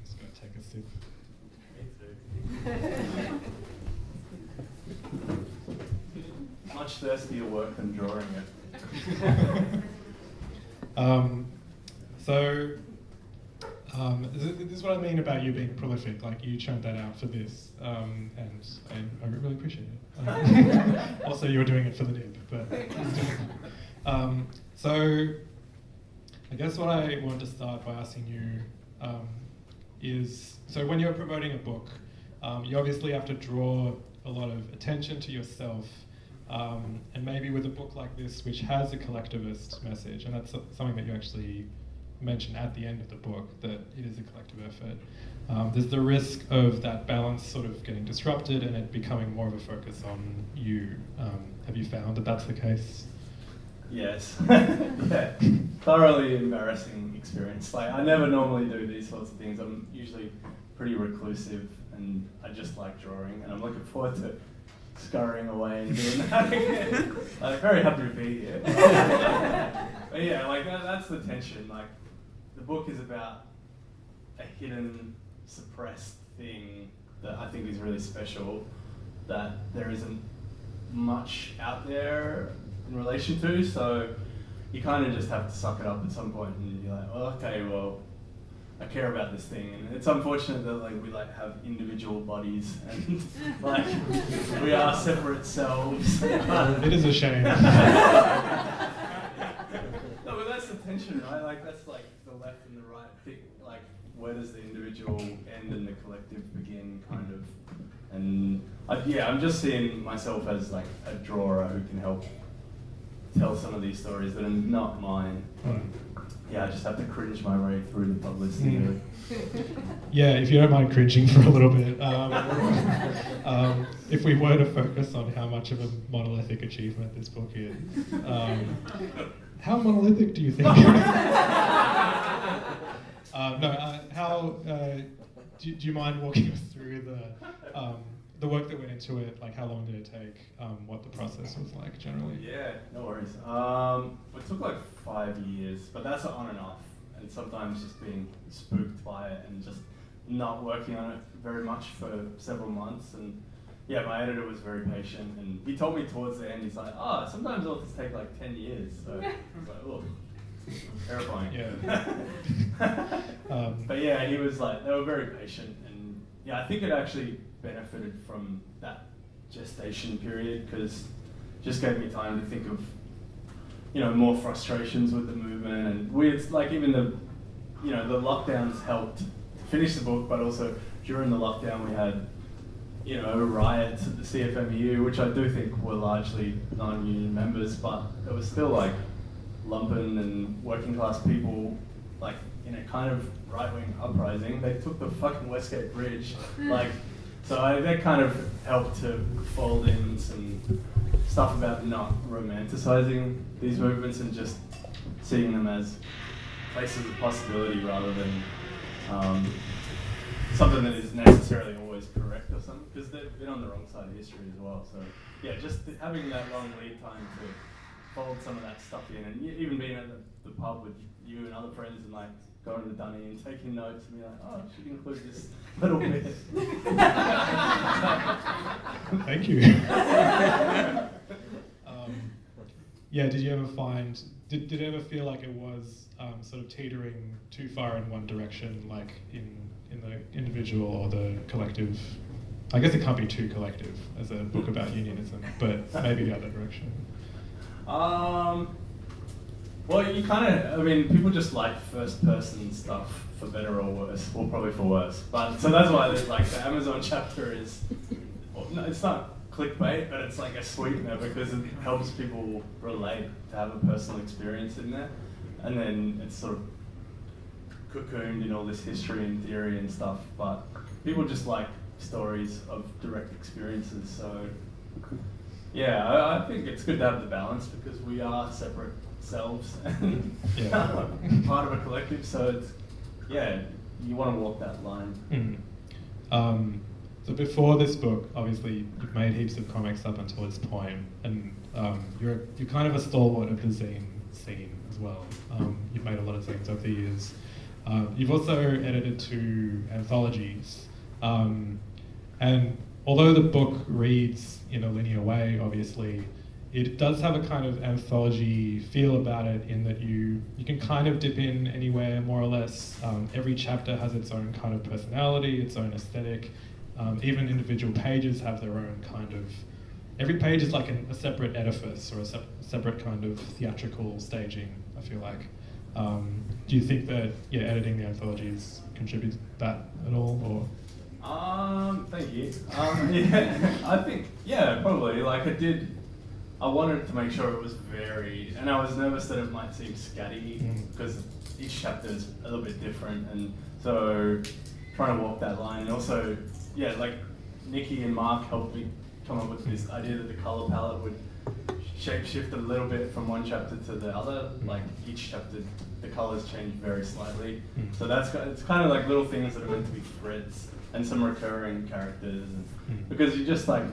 Just gonna take a sip. Much thirstier work than drawing it. This is what I mean about you being prolific. Like, you churned that out for this, and I really appreciate it. Also, you were doing it for the nib, but so I guess what I want to start by asking you is, so when you're promoting a book, you obviously have to draw a lot of attention to yourself, and maybe with a book like this, which has a collectivist message, and that's something that you actually mention at the end of the book, that it is a collective effort. There's the risk of that balance sort of getting disrupted and it becoming more of a focus on you. Have you found that that's the case? Yes. Yeah. Thoroughly embarrassing experience. Like, I never normally do these sorts of things. I'm usually pretty reclusive and I just like drawing, and I'm looking forward to scurrying away and doing that again. I'm very happy to be here. But yeah, like that's the tension. Like, the book is about a hidden, suppressed thing that I think is really special, that there isn't much out there in relation to, so you kind of just have to suck it up at some point and you're like, oh, okay, well, I care about this thing. And it's unfortunate that like we like have individual bodies and like we are separate selves. It is a shame. No, but that's the tension, right? Like, that's like the left and the right thing. Like, where does the individual end and the collective begin, kind of? And I'm just seeing myself as like a drawer who can help tell some of these stories that are not mine. Yeah, I just have to cringe my way through the publicity. Really. Yeah, if you don't mind cringing for a little bit. If we were to focus on how much of a monolithic achievement this book is, how monolithic do you think? Do you mind walking us through the work that went into it? Like, how long did it take? What the process was like generally? Yeah, no worries. It took like 5 years, but that's on and off, and sometimes just being spooked by it and just not working on it very much for several months. And yeah, my editor was very patient, and he told me towards the end, he's like, sometimes authors take like 10 years. So I was like, oh, terrifying. Yeah. But yeah, he was like, they were very patient, and yeah, I think it actually benefited from that gestation period, because it just gave me time to think of, more frustrations with the movement, and weird, like even the lockdowns helped finish the book, but also during the lockdown we had, riots at the CFMEU, which I do think were largely non-union members, but it was still like lumpen and working class people, like in a kind of right-wing uprising. They took the fucking Westgate Bridge, like. So that kind of helped to fold in some stuff about not romanticizing these movements and just seeing them as places of possibility rather than something that is necessarily always correct or something, because they've been on the wrong side of history as well. So yeah, just having that long lead time to fold some of that stuff in, and even being at the pub with you and other friends and like going to the dunny and taking notes and be like, I should include this little bit. Thank you. Did you ever find, did it ever feel like it was sort of teetering too far in one direction, like in the individual or the collective? I guess it can't be too collective as a book about unionism, but maybe the other direction. Well, people just like first-person stuff, for better or worse. Well, probably for worse. But so that's why there's like the Amazon chapter is, it's not clickbait, but it's like a sweetener because it helps people relate to have a personal experience in there, and then it's sort of cocooned in all this history and theory and stuff. But people just like stories of direct experiences. So yeah, I think it's good to have the balance because we are separate selves and part of a collective, so it's, you want to walk that line. So before this book, obviously you've made heaps of comics up until this point, and you're kind of a stalwart of the zine scene as well. You've made a lot of things over the years. You've also edited 2 anthologies. And although the book reads in a linear way, obviously, it does have a kind of anthology feel about it in that you can kind of dip in anywhere, more or less. Every chapter has its own kind of personality, its own aesthetic. Even individual pages have their own kind of... Every page is like a separate edifice or a separate kind of theatrical staging, I feel like. Do you think that editing the anthologies contributes to that at all, or...? Thank you. Yeah, I think, probably. Like I wanted to make sure it was varied, and I was nervous that it might seem scatty because each chapter is a little bit different, and so trying to walk that line. And also, like Nikki and Mark helped me come up with this idea that the color palette would shape shift a little bit from one chapter to the other. Like each chapter, the colors change very slightly. So it's kind of like little things that are meant to be threads and some recurring characters, and because you just like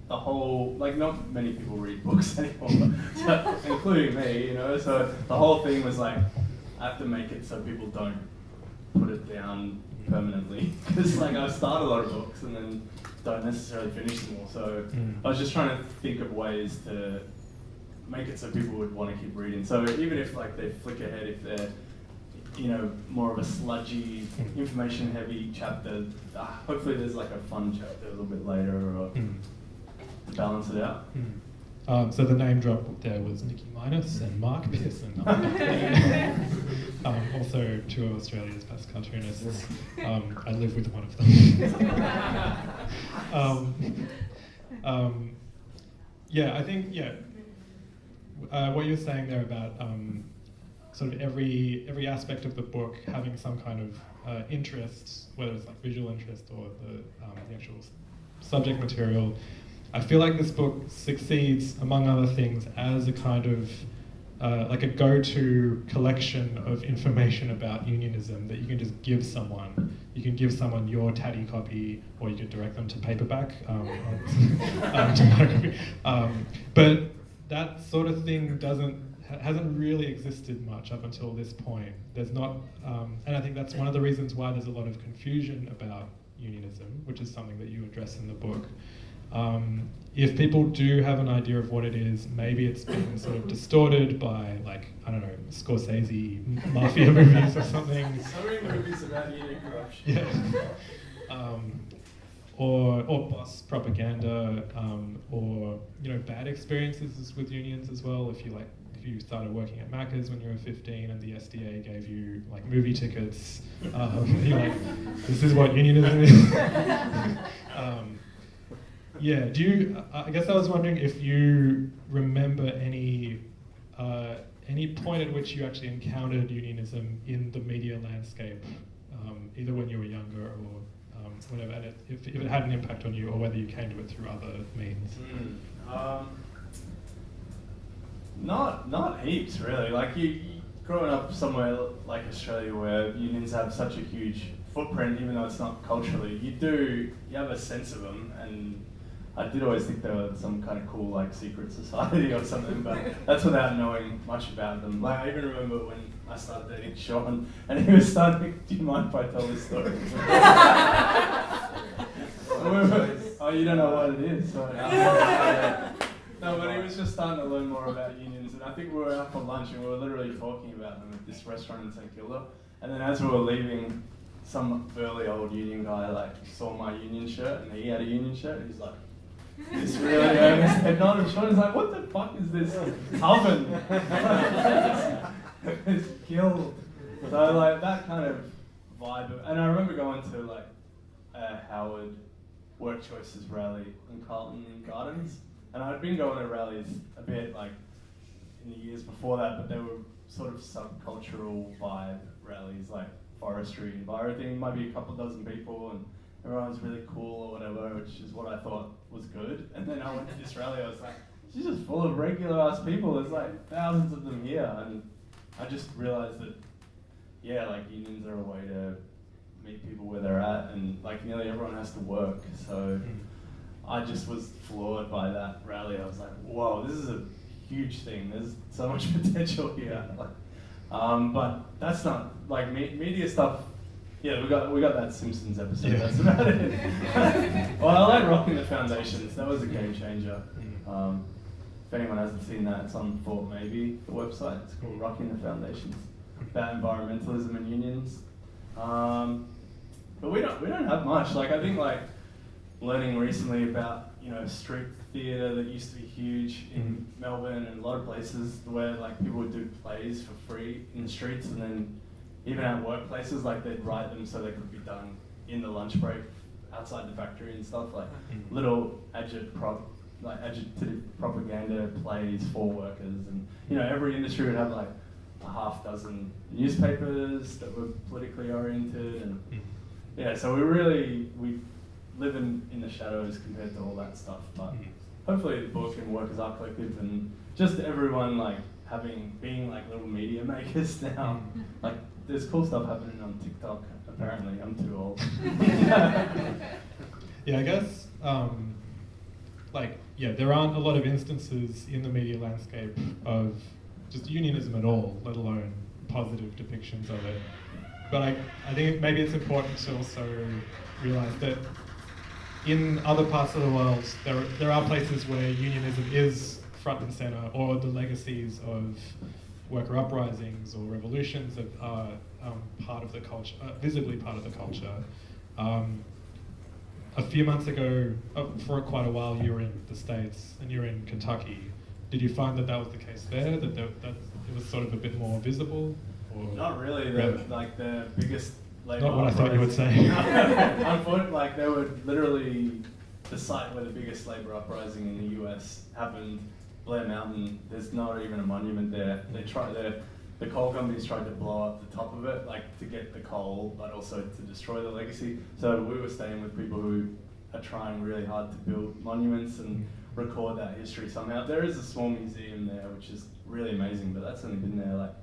the whole, like not many people read books anymore, so, including me, so the whole thing was like, I have to make it so people don't put it down permanently, because like I've started a lot of books and then don't necessarily finish them all, so I was just trying to think of ways to make it so people would want to keep reading. So even if like they flick ahead, if they're more of a sludgy, information-heavy chapter, hopefully there's like a fun chapter a little bit later, or to balance it out. So the name drop there was Nikki Minus and Mark Pearson. Also 2 of Australia's best cartoonists. I live with one of them. I think what you're saying there about sort of every aspect of the book having some kind of interest, whether it's like visual interest or the actual subject material. I feel like this book succeeds, among other things, as a kind of like a go-to collection of information about unionism that you can just give someone. You can give someone your tatty copy, or you could direct them to Paperback. But that sort of thing hasn't really existed much up until this point. There's not, and I think that's one of the reasons why there's a lot of confusion about unionism, which is something that you address in the book. If people do have an idea of what it is, maybe it's been sort of distorted by, like, I don't know, Scorsese mafia movies or something. So many movies about union corruption. Yeah. Or boss propaganda, or bad experiences with unions as well. If you started working at Macca's when you were 15 and the SDA gave you like movie tickets, you're like, this is what unionism is. I guess I was wondering if you remember any point at which you actually encountered unionism in the media landscape, either when you were younger or whatever, and if it had an impact on you, or whether you came to it through other means. Not heaps, really. Like you growing up somewhere like Australia where unions have such a huge footprint, even though it's not culturally, you have a sense of them, and I did always think they were some kind of cool like secret society or something, but that's without knowing much about them. Like I even remember when I started dating Sean, and he was starting, do you mind if I tell this story? Oh, you don't know what it is? No, but he was just starting to learn more about unions, and I think we were out for lunch and we were literally talking about them at this restaurant in St Kilda, and then as we were leaving, some burly old union guy like saw my union shirt, and he had a union shirt, and he's like, this really earnest head nod, and Sean is like, what the fuck is this oven? It's killed. So like that kind of vibe, and I remember going to like a Howard Work Choices rally in Carlton Gardens, and I'd been going to rallies a bit like in the years before that, but they were sort of subcultural vibe rallies, like forestry, environment, might be a couple dozen people, and everyone's really cool or whatever, which is what I thought was good. And then I went to this rally, I was like, she's just full of regular ass people, there's like thousands of them here, and I just realized that, yeah, like unions are a way to meet people where they're at, and like nearly everyone has to work, so I just was floored by that rally. I was like, whoa, this is a huge thing. There's so much potential here. But that's not like media stuff. Yeah, we got that Simpsons episode. Yeah. That's about it. Well, I like Rocking the Foundations. That was a game changer. If anyone hasn't seen that, it's on Fort Maybe, the website. It's called Rocking the Foundations, about environmentalism and unions. But we don't have much. Like, I think like learning recently about, you know, street theatre that used to be huge in Melbourne and a lot of places where like people would do plays for free in the streets, and then even at workplaces, like they'd write them so they could be done in the lunch break outside the factory and stuff, like little agitative propaganda plays for workers. And you know, every industry would have like a half dozen newspapers that were politically oriented, and yeah, so we live in the shadows compared to all that stuff. But hopefully the book can work as art collective, and just everyone like being like little media makers now. Like there's cool stuff happening on TikTok. Apparently, I'm too old. Yeah, I guess there aren't a lot of instances in the media landscape of just unionism at all, let alone positive depictions of it. But I think maybe it's important to also realise that in other parts of the world, there are places where unionism is front and centre, or the legacies of worker uprisings or revolutions are part of the culture, visibly part of the culture. A few months ago, for quite a while, you were in the States and you're in Kentucky. Did you find that was the case there, that it was sort of a bit more visible? Or not really. Like the biggest labor not what I thought you would say. Unfortunately, like they were literally the site where the biggest labor uprising in the US happened, Blair Mountain. There's not even a monument there. The coal companies tried to blow up the top of it, like to get the coal, but also to destroy the legacy. So we were staying with people who are trying really hard to build monuments and record that history somehow. There is a small museum there, which is really amazing, but that's only been there like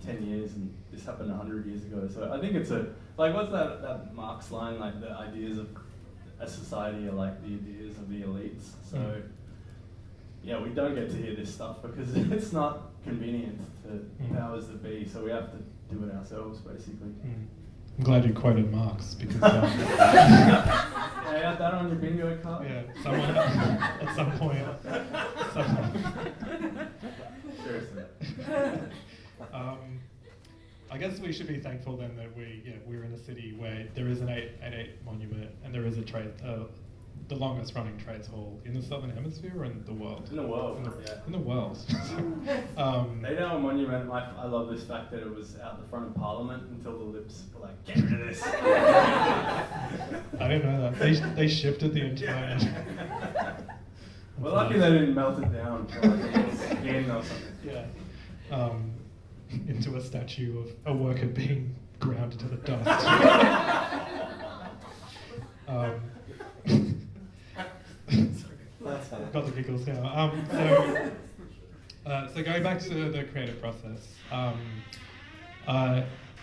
10 years, and this happened 100 years ago. So I think it's what's that Marx line, like the ideas of a society are like the ideas of the elites. So yeah, we don't get to hear this stuff because it's not convenient to powers that be, so we have to do it ourselves, basically. I'm glad you quoted Marx, because yeah, you had that on your bingo card? yeah, someone at some point. Seriously. I guess we should be thankful then that we're in a city where there is an 8/8 monument, and there is the longest running trades hall in the Southern Hemisphere or in the world? In the world, In the world. They don't have a monument. I love this fact that it was out the front of Parliament until the Libs were like, get rid of this. I didn't know that. They shifted the entire... We're lucky they didn't melt it down for like a little skin or something. Yeah. Into a statue of a worker being ground to the dust. Got the giggles now. So going back to the creative process,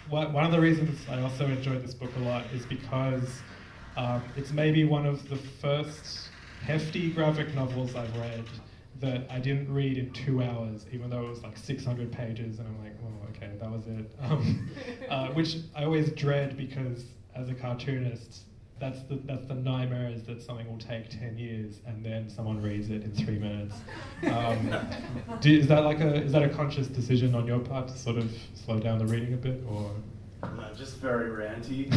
one of the reasons I also enjoyed this book a lot is because it's maybe one of the first hefty graphic novels I've read that I didn't read in 2 hours, even though it was like 600 pages, and I'm like, oh, okay, that was it. Which I always dread, because as a cartoonist, that's the nightmare, is that something will take 10 years and then someone reads it in 3 minutes. Is that a conscious decision on your part to sort of slow down the reading a bit, or? No, just very ranty.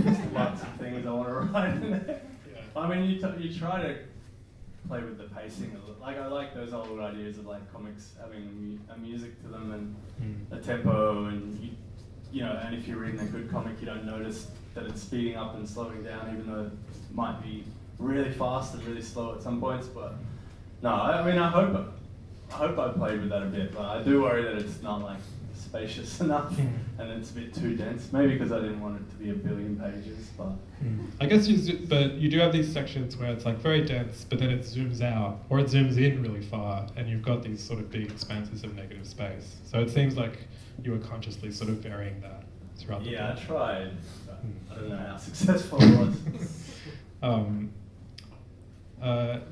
Just lots of things I want to write in there. Yeah. I mean, you try to play with the pacing a little. Like, I like those old ideas of like comics having a music to them and a tempo, and you know, and if you're reading a good comic, you don't notice that it's speeding up and slowing down, even though it might be really fast and really slow at some points. But no, I mean, I hope I played with that a bit, but I do worry that it's not like spacious enough and it's a bit too dense. Maybe because I didn't want it to be 1 billion pages, but I guess you do have these sections where it's like very dense, but then it zooms out, or it zooms in really far, and you've got these sort of big expanses of negative space. So it seems like you were consciously sort of varying that throughout the book. Yeah, I tried. I don't know how successful it was.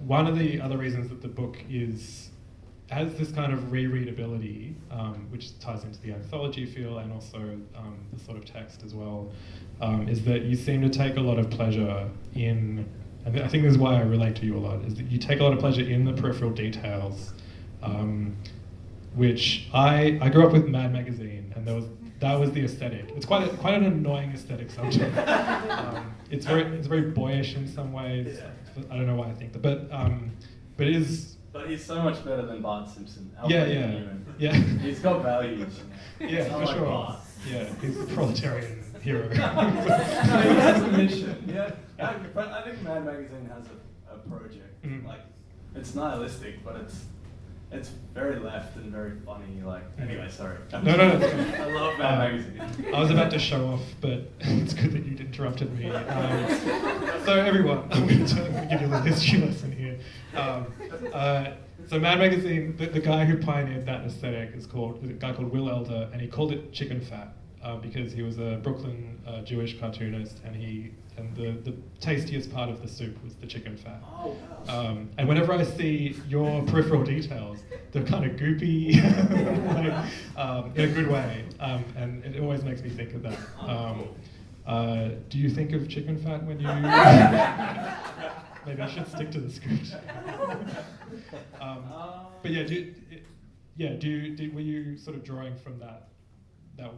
One of the other reasons that the book is has this kind of rereadability, which ties into the anthology feel and also the sort of text as well, is that you seem to take a lot of pleasure in, and I think this is why I relate to you a lot, is that you take a lot of pleasure in the peripheral details, which I grew up with Mad Magazine, and that was the aesthetic. It's quite an annoying aesthetic sometimes. It's very boyish in some ways. Yeah. I don't know why I think that, but it is. But he's so much better than Bart Simpson. Yeah. He's got values. Yeah, for sure. Bart. Yeah, he's the proletarian hero. No, he has a mission. Yeah, but I think Mad Magazine has a project. Mm. Like, it's nihilistic, but it's very left and very funny. Like, anyway, sorry. No. I love Mad Magazine. I was about to show off, but it's good that you interrupted me. So everyone, I'm going to give you a little history lesson here. So Mad Magazine, the guy who pioneered that aesthetic is a guy called Will Elder, and he called it chicken fat because he was a Brooklyn Jewish cartoonist, and the tastiest part of the soup was the chicken fat. Oh, wow. And whenever I see your peripheral details, they're kind of goopy, like, in a good way, and it always makes me think of that. Do you think of chicken fat when you? Maybe I should stick to the script. But yeah, were you sort of drawing from that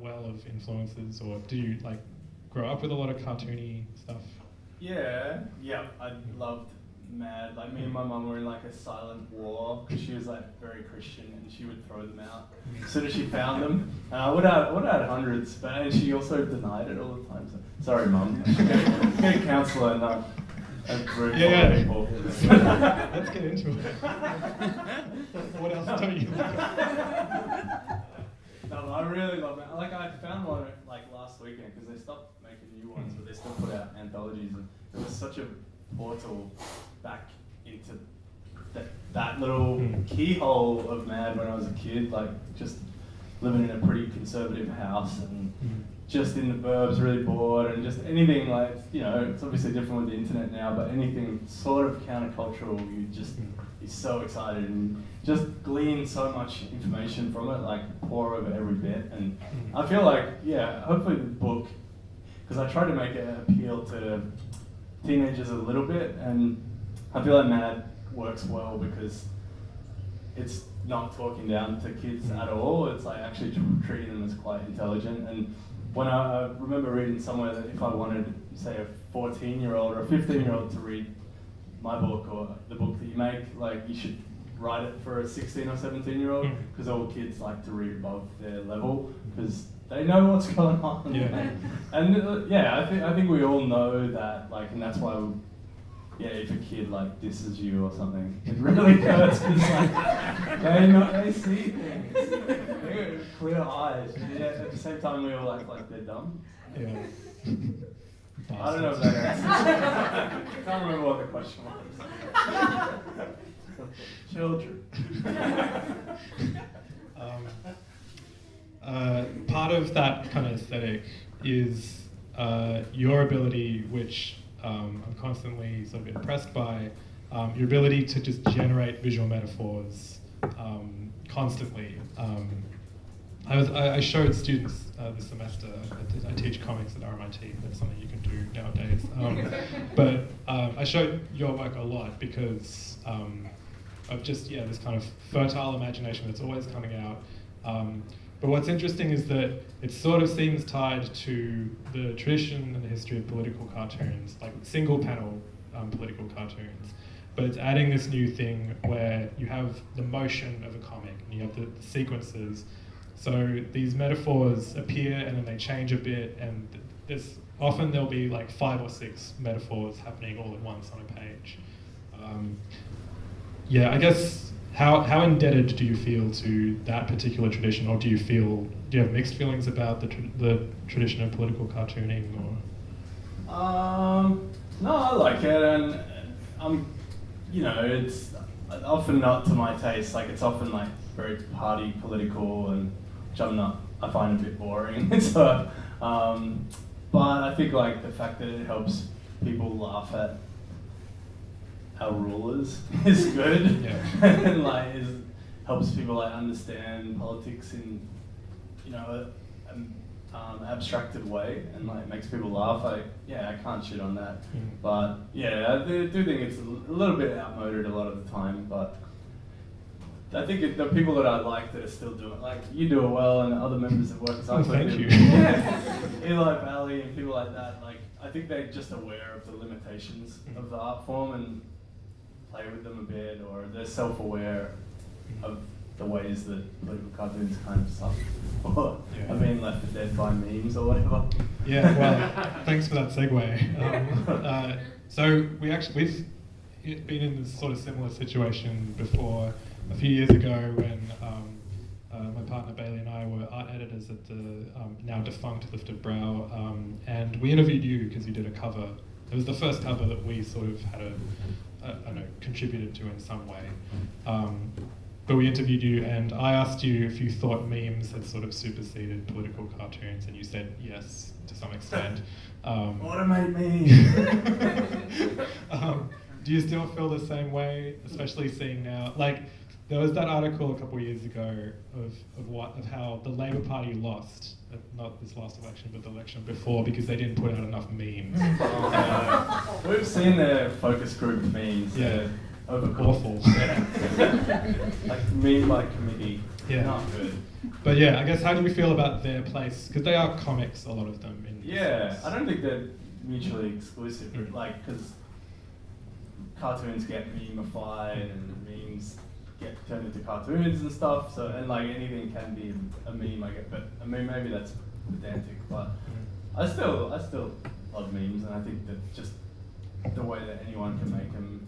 well of influences, or do you like grow up with a lot of cartoony stuff? Yeah, I loved Mad. Like, me and my mum were in like a silent war because she was like very Christian and she would throw them out as soon as she found them. And I would have hundreds, and she also denied it all the time. So, sorry, Mum. Get a counsellor and rude people. Let's get into it. What else don't you like? No, I really love it. Like, I found one like last weekend because they stopped making new ones, but they still put out anthologies, and it was such a portal back into that little keyhole of Mad when I was a kid, like just living in a pretty conservative house and just in the burbs, really bored, and just anything like, it's obviously different with the internet now, but anything sort of countercultural, you just be so excited and just glean so much information from it, like pour over every bit. And I feel like, hopefully the book, because I try to make it appeal to teenagers a little bit, and I feel like Mad works well because it's not talking down to kids at all. It's like actually treating them as quite intelligent. And when I remember reading somewhere that if I wanted, say, a 14-year-old or a 15-year-old to read my book or the book that you make, like, you should write it for a 16 or 17-year-old, because all kids like to read above their level because they know what's going on. I think we all know that, like, and that's why if a kid like disses you or something, it really hurts because like they see things. They got clear eyes. Yet at the same time, we all act like they're dumb. Yeah. I don't know if that answers. I can't remember what the question was. Children. Part of that kind of aesthetic is your ability, which I'm constantly sort of impressed by, your ability to just generate visual metaphors constantly. I showed students this semester, I teach comics at RMIT, that's something you can do nowadays. But I showed your work a lot because of just, this kind of fertile imagination that's always coming out. But what's interesting is that it sort of seems tied to the tradition and the history of political cartoons, like single panel political cartoons. But it's adding this new thing where you have the motion of a comic and you have the sequences. So these metaphors appear and then they change a bit, and there'll be like 5 or 6 metaphors happening all at once on a page. I guess how indebted do you feel to that particular tradition, or do you have mixed feelings about the tradition of political cartooning, or? No, I like it, and it's often not to my taste. Like, it's often like very party political, and which I find a bit boring. So, but I think like the fact that it helps people laugh at our rulers is good, and like helps people like understand politics in, you know, an abstracted way, and like makes people laugh. I can't shit on that. But yeah, I do think it's a little bit outmoded a lot of the time. But I think the people that I like that are still doing, like you do it well, and other members of Workers' Arts, thank you. Eli Valley and people like that. Like I think they're just aware of the limitations of the art form and play with them a bit, or they're self-aware of the ways that political cartoons kind of suck, or are being left for dead by memes or whatever. Yeah, well, thanks for that segue. So we've been in this sort of similar situation before. A few years ago, when my partner Bailey and I were art editors at the now defunct Lifted Brow, and we interviewed you because you did a cover. It was the first cover that we sort of had contributed to in some way. But we interviewed you, and I asked you if you thought memes had sort of superseded political cartoons, and you said yes, to some extent. Automate me! Do you still feel the same way, especially seeing now, like, there was that article a couple of years ago of how the Labour Party lost, not this last election, but the election before, because they didn't put out enough memes. We've seen their focus group memes. Yeah. Awful. Yeah. Like meme by committee. Yeah. Not good. But yeah, I guess how do you feel about their place? Because they are comics, a lot of them. I don't think they're mutually exclusive. Like, because cartoons get memeified and memes get turned into cartoons and stuff. So, and like anything can be a meme, I guess. But I mean, maybe that's pedantic. But I still love memes, and I think that just the way that anyone can make them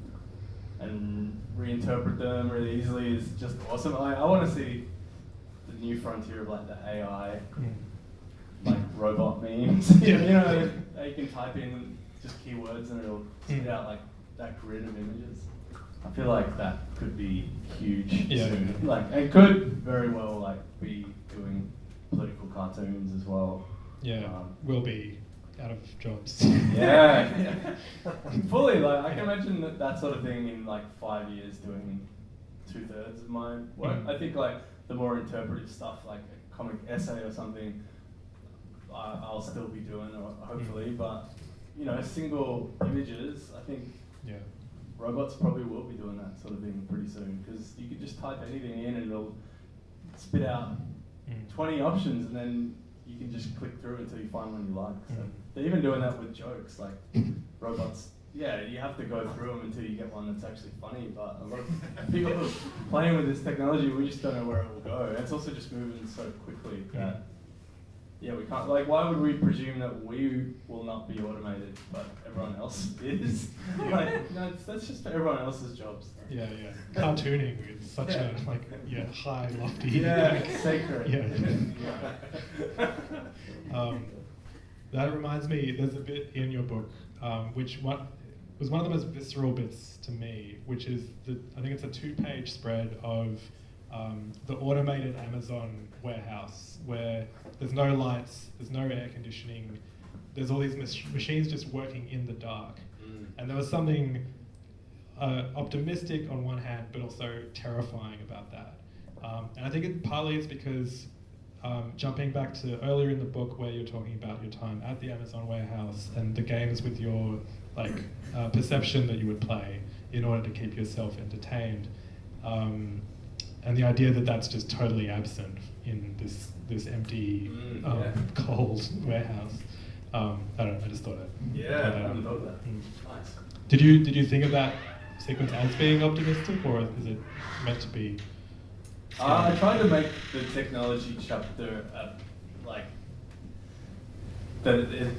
and reinterpret them really easily is just awesome. I want to see the new frontier of like the AI, like robot memes. You know, you can type in just keywords and it'll spit out like that grid of images. I feel like that could be huge soon. Like it could very well like be doing political cartoons as well. Yeah, we'll be out of jobs. Fully. Like I can imagine that sort of thing in like 5 years doing 2/3 of my work. I think like the more interpretive stuff, like a comic essay or something, I'll still be doing, hopefully. But you know, single images, I think. Yeah. Robots probably will be doing that sort of thing pretty soon, because you could just type anything in and it'll spit out 20 options, and then you can just click through until you find one you like. So they're even doing that with jokes, like robots. Yeah, you have to go through them until you get one that's actually funny, but a lot of people playing with this technology, we just don't know where it will go. And it's also just moving so quickly that we can't, like, why would we presume that we will not be automated, but everyone else is? Like, no, that's just for everyone else's jobs. Yeah. Cartooning is such a, high, lofty... sacred. That reminds me, there's a bit in your book, which was one of the most visceral bits to me, which is, I think it's a 2-page spread of the automated Amazon warehouse, where there's no lights, there's no air conditioning, there's all these machines just working in the dark. And there was something optimistic on one hand, but also terrifying about that. And I think partly it's because, jumping back to earlier in the book where you're talking about your time at the Amazon warehouse and the games with your perception that you would play in order to keep yourself entertained. And the idea that that's just totally absent in this empty, cold warehouse. I don't know, I just thought it. Yeah, I hadn't thought of that. Nice. Did you think of that sequence as being optimistic, or is it meant to be? I tried to make the technology chapter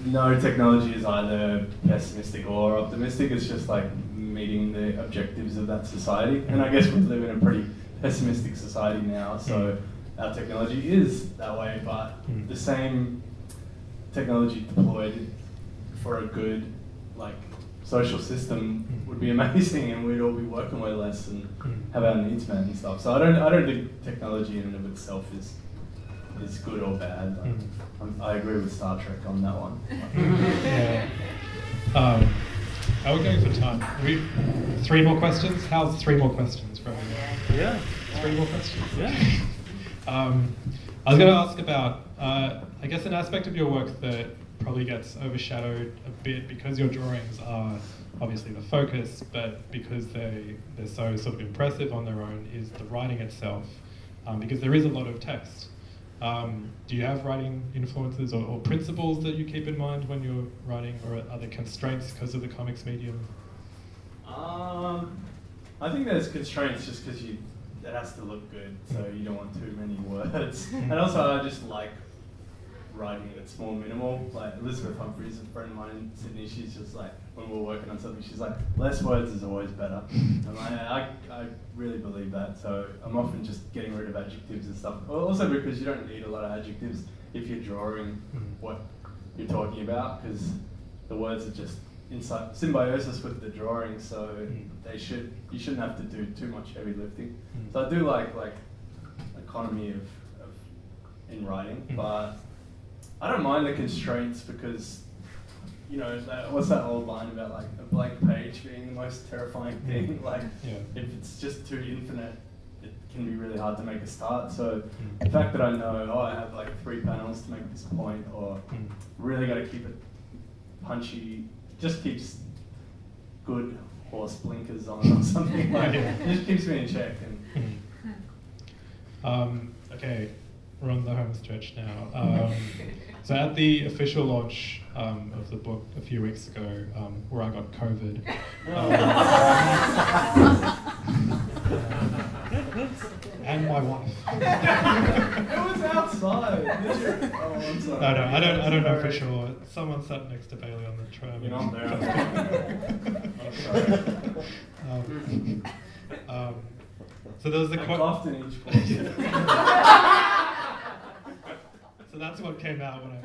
no technology is either pessimistic or optimistic. It's just like meeting the objectives of that society. And I guess we live in a pretty pessimistic society now, so our technology is that way, but the same technology deployed for a good social system would be amazing, and we'd all be working way less and have our needs met and stuff. So I don't think technology in and of itself is good or bad. I agree with Star Trek on that one. How are we going for time? 3 more questions? How's 3 more questions from you? Yeah. 3 more questions. Yeah. I was going to ask about, I guess, an aspect of your work that probably gets overshadowed a bit because your drawings are obviously the focus, but because they're so sort of impressive on their own, is the writing itself, because there is a lot of text. Do you have writing influences or principles that you keep in mind when you're writing, or are there constraints because of the comics medium? I think there's constraints just because it has to look good, so you don't want too many words. And also I just like writing that's more minimal. Like Elizabeth Humphreys, a friend of mine in Sydney, she's just like, when we're working on something, she's like, less words is always better. And I really believe that, so I'm often just getting rid of adjectives and stuff. Also because you don't need a lot of adjectives if you're drawing what you're talking about, because the words are just in symbiosis with the drawing, so you shouldn't have to do too much heavy lifting. So I do like economy of in writing, but I don't mind the constraints because, you know, what's that old line about, like, a blank page being the most terrifying thing? Like, if it's just too infinite, it can be really hard to make a start. So the fact that I know, I have like 3 panels to make this point, or really got to keep it punchy, just keeps good horse blinkers on or something. Like, it just keeps me in check. Okay, we're on the home stretch now. So at the official launch of the book a few weeks ago, where I got COVID, and my wife. It was outside. Did you? Oh, I'm sorry. No, I don't know for sure. Someone sat next to Bailey on the tram. You're not there. I'm sorry. So there was a quote. Often each course. So that's what came out when I.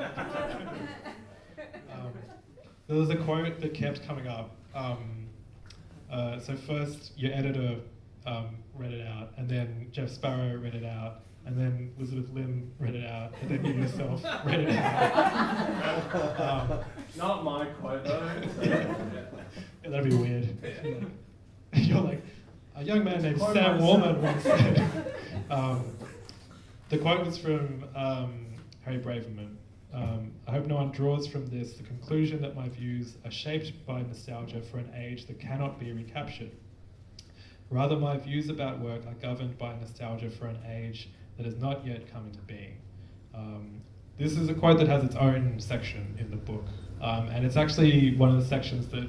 There was a quote that kept coming up. So first, your editor read it out, and then Jeff Sparrow read it out, and then Elizabeth Lim read it out, and then you yourself read it out. Not my quote though. So, yeah, that'd be weird. You're like, a young man named Sam Wallman once said. The quote was from Harry Braverman. I hope no one draws from this the conclusion that my views are shaped by nostalgia for an age that cannot be recaptured. Rather, my views about work are governed by nostalgia for an age that has not yet come into being. This is a quote that has its own section in the book, and it's actually one of the sections that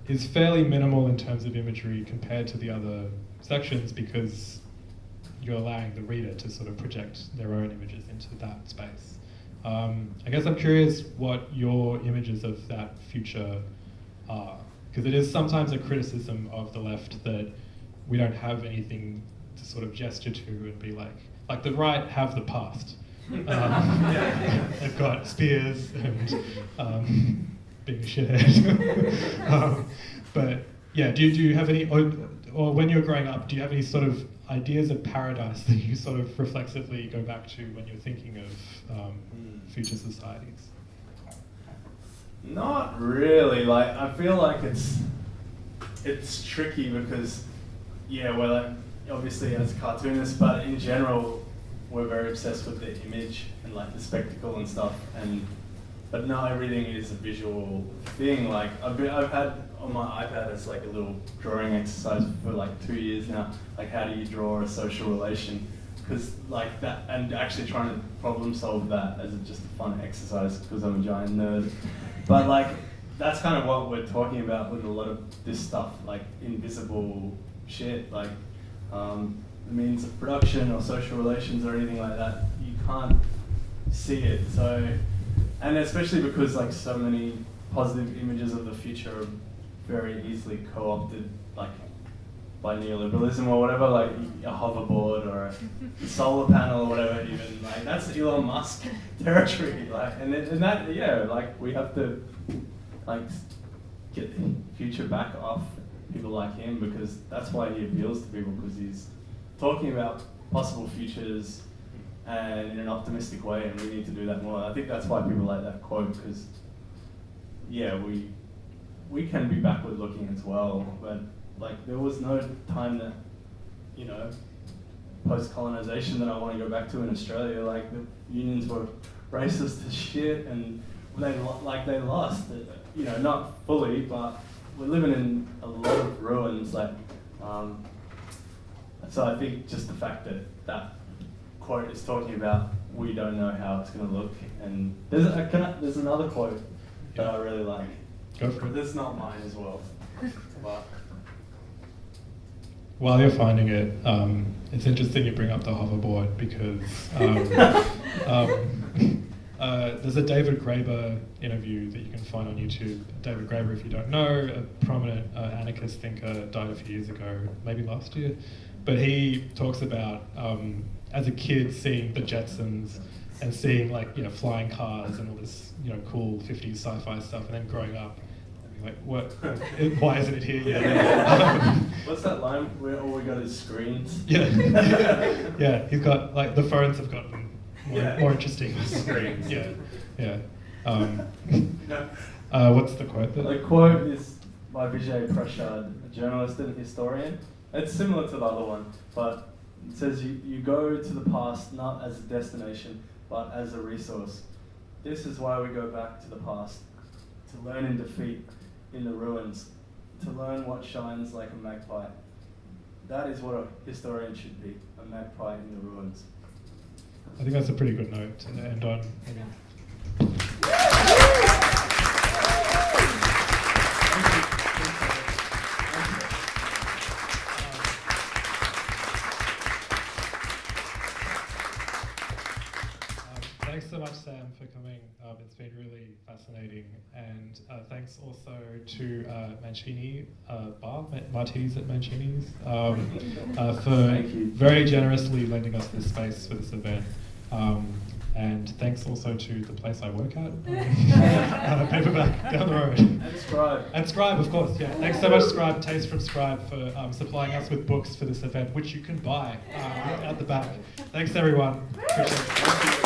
is fairly minimal in terms of imagery compared to the other sections, because you're allowing the reader to sort of project their own images into that space. I guess I'm curious what your images of that future are, because it is sometimes a criticism of the left that we don't have anything to sort of gesture to and be like the right have the past. They've got spears and being a shithead. But yeah, do you have any, or when you're growing up, do you have any sort of ideas of paradise that you sort of reflexively go back to when you're thinking of future societies? Not really. Like, I feel like it's tricky because, yeah, we're like, obviously as cartoonists, but in general, we're very obsessed with the image and like the spectacle and stuff. But not everything is a visual thing. Like I've had on my iPad as like a little drawing exercise for like 2 years now. Like, how do you draw a social relation? Because like that, and actually trying to problem solve that as just a fun exercise because I'm a giant nerd. But like, that's kind of what we're talking about with a lot of this stuff, like invisible shit, like the means of production or social relations or anything like that. You can't see it. So, and especially because like so many positive images of the future are very easily co-opted, like by neoliberalism or whatever, like a hoverboard or a solar panel or whatever. Even like that's Elon Musk territory. Like, and that, yeah, like we have to like get the future back off people like him, because that's why he appeals to people, because he's talking about possible futures and in an optimistic way, and we need to do that more. I think that's why people like that quote, because yeah, we can be backward looking as well, but like there was no time that, you know, post-colonization that I want to go back to in Australia. Like the unions were racist as shit, and they lost. You know, not fully, but we're living in a lot of ruins. So I think just the fact that that quote is talking about we don't know how it's going to look, and there's another quote that I really like. Go for it. This is not mine as well, but. While you're finding it, it's interesting you bring up the hoverboard because there's a David Graeber interview that you can find on YouTube. David Graeber, if you don't know, a prominent anarchist thinker, died a few years ago, maybe last year. But he talks about, as a kid, seeing the Jetsons and seeing flying cars and all this cool 50s sci-fi stuff, and then growing up, like, what? Why isn't it here yet? What's that line where all we got is screens? Yeah, yeah. He's got the phones have gotten more interesting. Screens. Yeah. What's the quote? The quote is by Vijay Prashad, a journalist and historian. It's similar to the other one, but it says you go to the past not as a destination, but as a resource. This is why we go back to the past, to learn in defeat, in the ruins, to learn what shines like a magpie. That is what a historian should be, a magpie in the ruins. I think that's a pretty good note to end on. Thanks so much, Sam, for coming. It's been really fascinating, and thanks also to Mancini Bar, Martinis at Mancini's, for very generously lending us this space for this event. And thanks also to the place I work at, Paperback down the road. And Scribe. And Scribe, of course, yeah. Thanks so much, Scribe, Taste from Scribe, for supplying us with books for this event, which you can buy at the back. Thanks, everyone. Appreciate it.